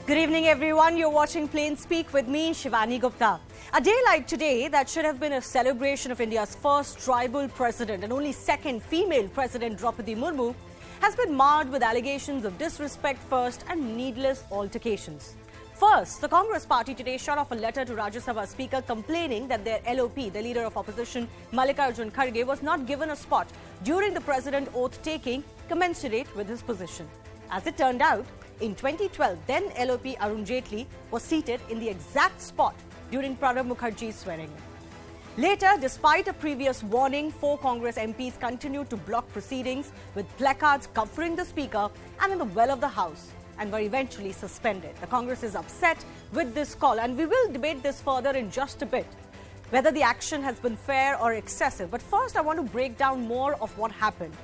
Good evening, everyone. You're watching PlainSpeak with me, Shivani Gupta. A day like today that should have been a celebration of India's first tribal president and only second female president, Draupadi Murmu, has been marred with allegations of disrespect first and needless altercations. First, the Congress party today shot off a letter to Rajya Sabha Speaker complaining that their LOP, the leader of opposition, Manickam Tagore, was not given a spot during the president oath-taking commensurate with his position. As it turned out, in 2012, then LOP Arun Jaitley was seated in the exact spot during Pranab Mukherjee's swearing-in. Later, despite a previous warning, 4 Congress MPs continued to block proceedings with placards covering the Speaker and in the well of the House, and were eventually suspended. The Congress is upset with this call, and we will debate this further in just a bit, whether the action has been fair or excessive. But first, I want to break down more of what happened.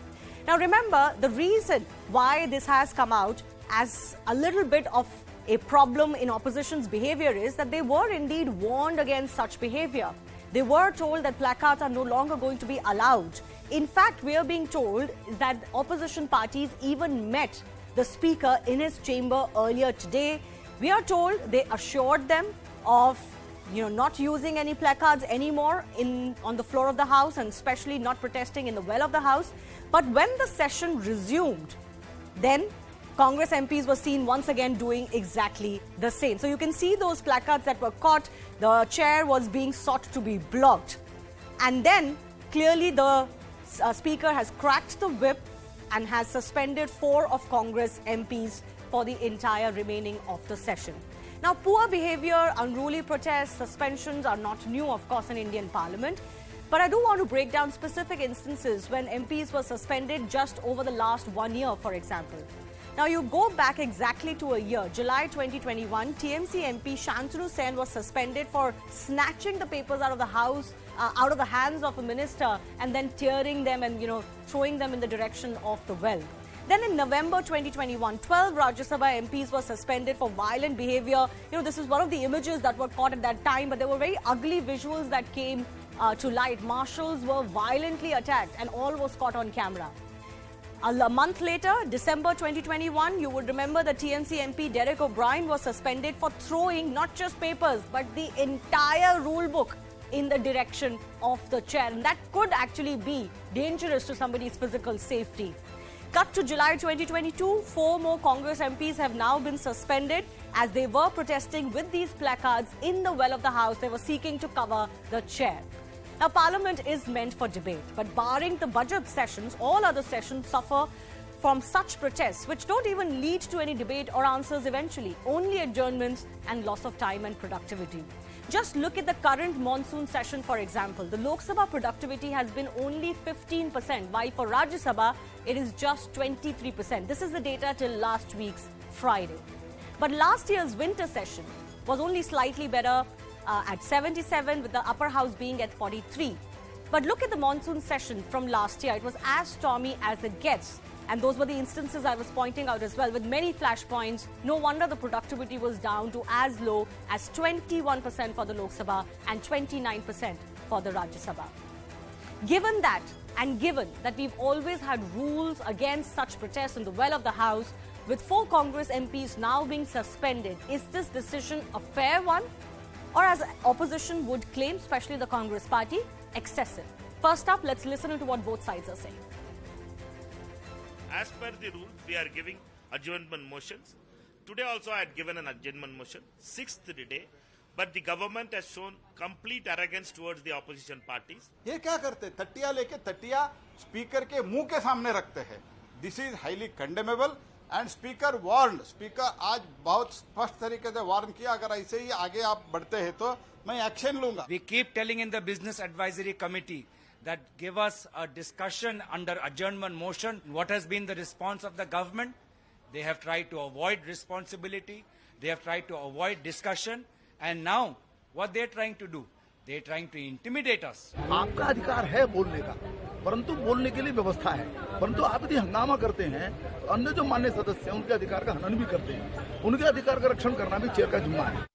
Now, remember, the reason why this has come out as a little bit of a problem in opposition's behavior is that they were indeed warned against such behavior. They were told that placards are no longer going to be allowed. In fact, we are being told that opposition parties even met the Speaker in his chamber earlier today. We are told they assured them of not using any placards anymore on the floor of the House, and especially not protesting in the well of the House. But when the session resumed, then Congress MPs were seen once again doing exactly the same. So you can see those placards that were caught. The chair was being sought to be blocked. And then clearly the Speaker has cracked the whip and has suspended 4 of Congress MPs for the entire remaining of the session. Now, poor behavior, unruly protests, suspensions are not new, of course, in Indian Parliament. But I do want to break down specific instances when MPs were suspended just over the last 1 year, for example. Now, you go back exactly to a year, July 2021, TMC MP Shantanu Sen was suspended for snatching the papers out of the House, out of the hands of a minister, and then tearing them and, throwing them in the direction of the well. Then in November 2021, 12 Rajya Sabha MPs were suspended for violent behavior. This is one of the images that were caught at that time, but there were very ugly visuals that came to light. Marshals were violently attacked, and all was caught on camera. A month later, December 2021, you would remember the TMC MP Derek O'Brien was suspended for throwing not just papers, but the entire rule book in the direction of the chair. And that could actually be dangerous to somebody's physical safety. Cut to July 2022, 4 more Congress MPs have now been suspended as they were protesting with these placards in the well of the House. They were seeking to cover the chair. Now, Parliament is meant for debate, but barring the budget sessions, all other sessions suffer from such protests, which don't even lead to any debate or answers eventually, only adjournments and loss of time and productivity. Just look at the current monsoon session, for example. The Lok Sabha productivity has been only 15%, while for Rajya Sabha, it is just 23%. This is the data till last week's Friday. But last year's winter session was only slightly better at 77, with the upper house being at 43. But look at the monsoon session from last year. It was as stormy as it gets. And those were the instances I was pointing out as well, with many flashpoints. No wonder the productivity was down to as low as 21% for the Lok Sabha and 29% for the Rajya Sabha. Given that, and given that we've always had rules against such protests in the well of the House, with 4 Congress MPs now being suspended, is this decision a fair one? Or, as opposition would claim, especially the Congress party, excessive? First up, let's listen to what both sides are saying. As per the rule, we are giving adjournment motions. Today also I had given an adjournment motion, 6th day, but the government has shown complete arrogance towards the opposition parties. ये क्या करते? तटिया लेके तटिया speaker के मुंह के सामने रखते हैं. This is highly condemnable. And speaker warn. Speaker आज बहुत स्पष्ट तरीके से वार्न किया, अगर ऐसे ही आगे आप बढ़ते हैं तो मैं एक्शन लूंगा. We keep telling in the Business Advisory Committee that give us a discussion under adjournment motion. What has been the response of the government? They have tried to avoid responsibility. They have tried to avoid discussion. And now, what they are trying to do? They are trying to intimidate us. आपका अधिकार है बोलने का, परंतु बोलने के लिए व्यवस्था है. परंतु आप यदि हंगामा करते हैं, तो अन्य जो मान्य सदस्य हैं उनके अधिकार का हनन भी करते हैं. उनके अधिकार का रक्षण करना भी चेयर का जिम्मा है.